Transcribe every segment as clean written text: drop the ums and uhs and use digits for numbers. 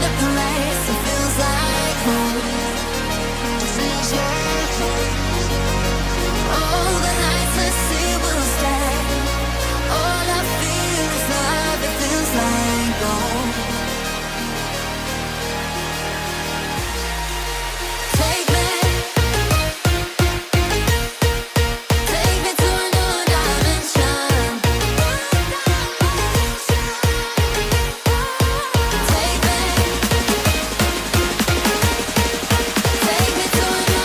the place, it feels like home. It feels like home. All the nights the sea will stay. All I feel is love, it feels like home. Take me to a new dimension. Take me to a new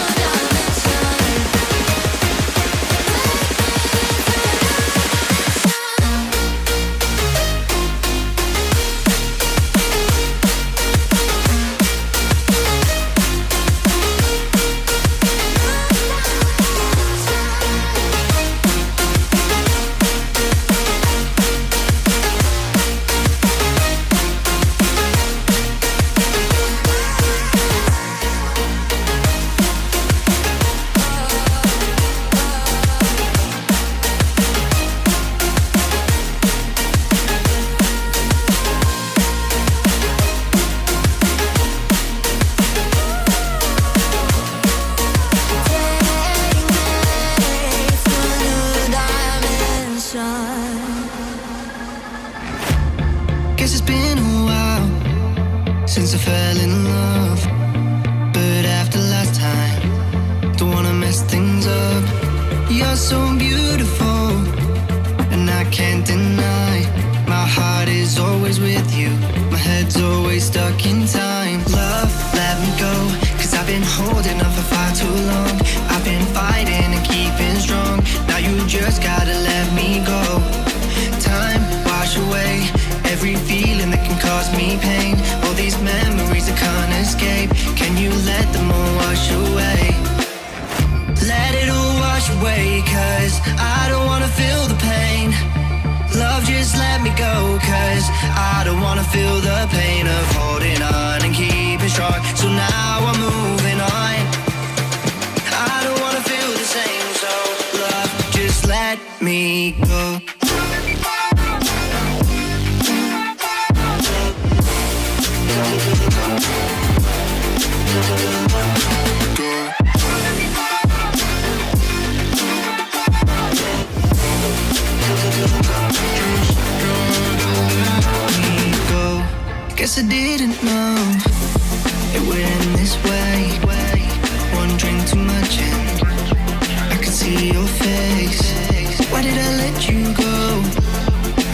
Guess it's been a while since I fell in love, but after last time, don't wanna mess things up. You're so beautiful, and I can't deny. My heart is always with you, my head's always stuck in time. Love, let me go, cause I've been holding on for far too long. I've been fighting and keeping strong, now you just gotta let me go. Time, wash away every feeling that can cause me pain. All these memories I can't escape, can you let them all wash away? Let it all wash away, cause I don't wanna feel the pain. Love, just let me go, cause I don't wanna feel the pain of holding on and keeping strong. So now I'm moving on, I don't wanna feel the same. So love, just let me go. Guess I didn't know it would end this way. One drink too much and I could see your face. Why did I let you go?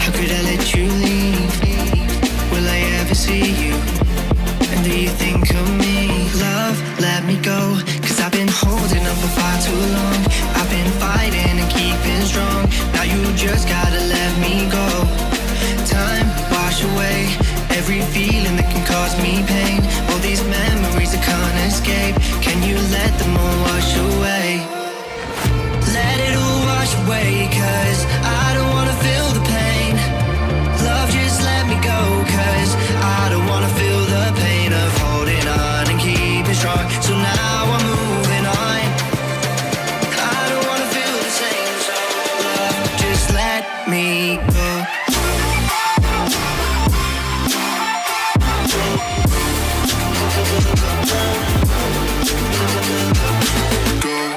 How could I let you leave? Will I ever see you? And do you think of me? Love, let me go, cause I've been holding on for far too long. I've been fighting and keeping strong, now you just gotta let me go. Time, wash away every feeling that can cause me pain. All these memories I can't escape, can you let them all wash away? Let it all wash away, cause I don't wanna feel the pain. Love, just let me go, cause I don't wanna feel the pain of holding on and keeping strong. So now I'm moving on, I don't wanna feel the same. So love, just let me go. Go.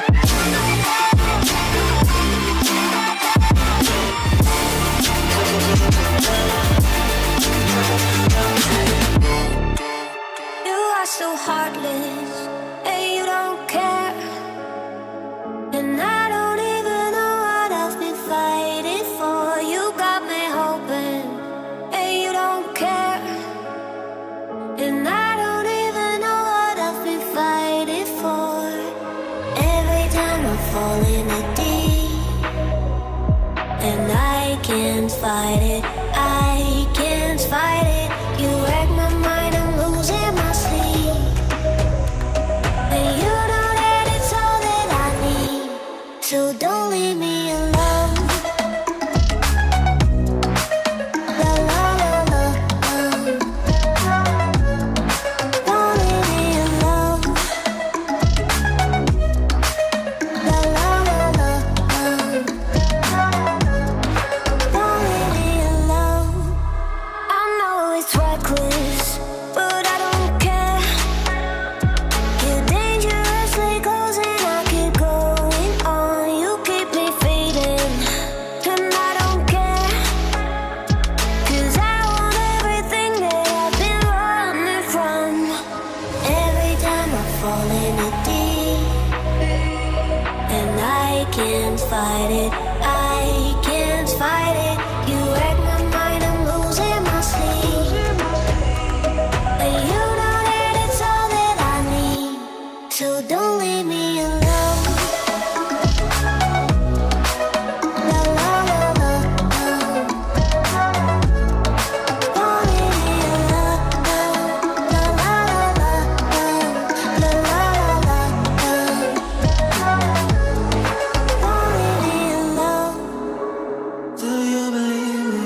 can't fight it. I can't fight it. You wreck my mind, I'm losing my sleep. But you know that it's all that I need. So don't leave me alone. La la la la la. Don't leave me alone. La la la la la. La la la la la. Don't leave me alone. Do you believe me?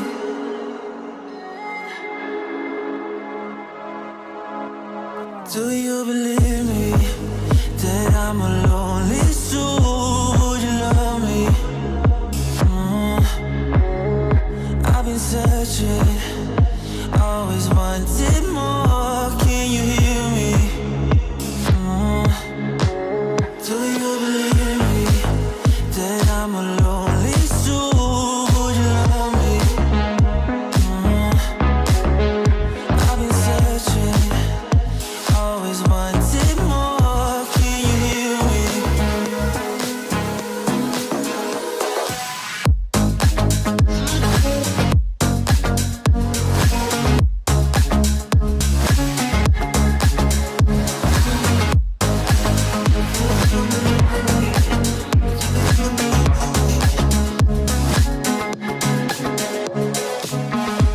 Do you believe me that I'm a lonely soul? Would you love me? I've been searching, always wanted more. Can you hear me? Do you believe me that I'm a lonely soul? Would you love me? I've been searching, always wanted more. Can you hear me?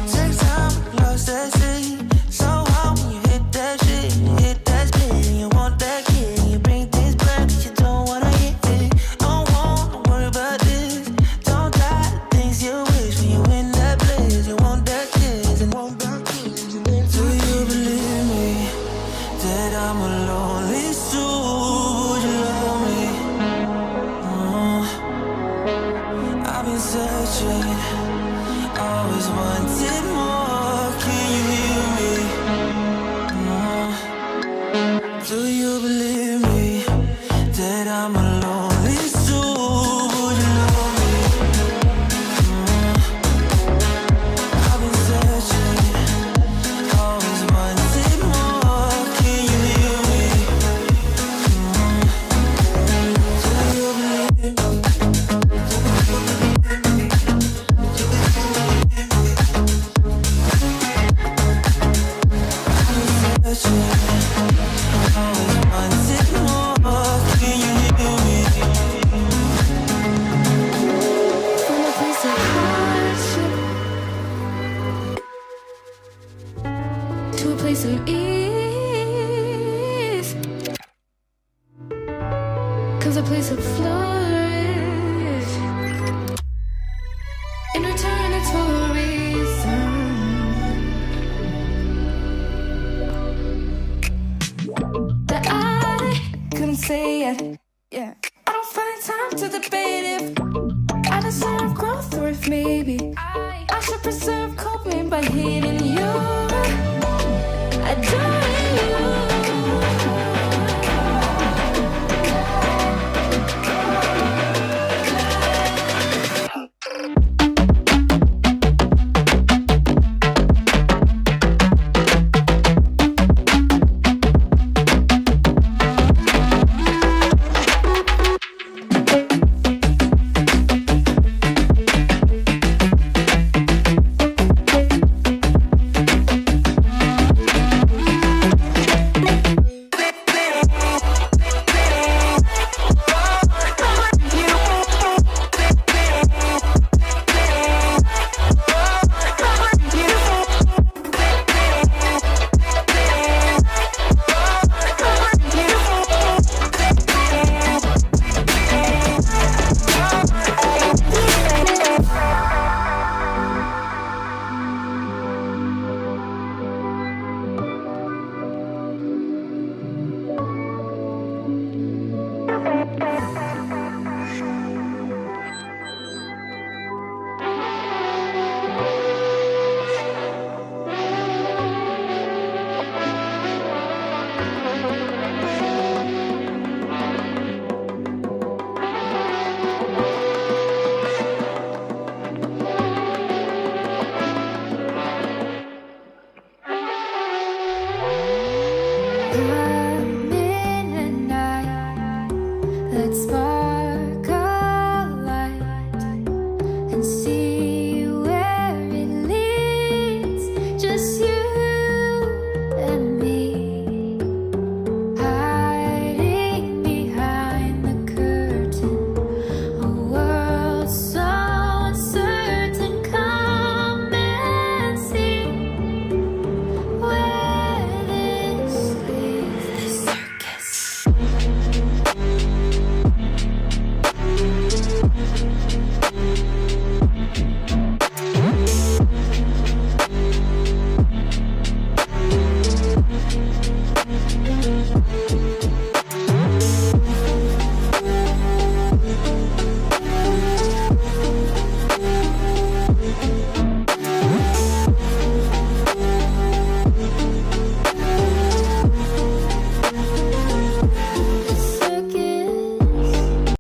Take time, lost that sea. So hard when you hit that shit. Hit that spin, you want that kid. You bring things back, you don't wanna hit it. Don't wanna worry about this. Don't die the things you wish when you in that place. You want that kiss and want that kiss. Do you believe me that I'm a lonely soul? Would you love me? I've been searching, always wanted more. Can you hear me? Do you believe me that I'm a lonely soul? Would you love me? I've been searching, always wanted more. Can you hear me? Do you believe me? From a place of hardship to a place of ease, comes a place of flourish. In return, it's for a reason that I couldn't say it. Yeah, I don't find time to debate if I deserve growth or if maybe I should preserve coping by hating you, adoring you. I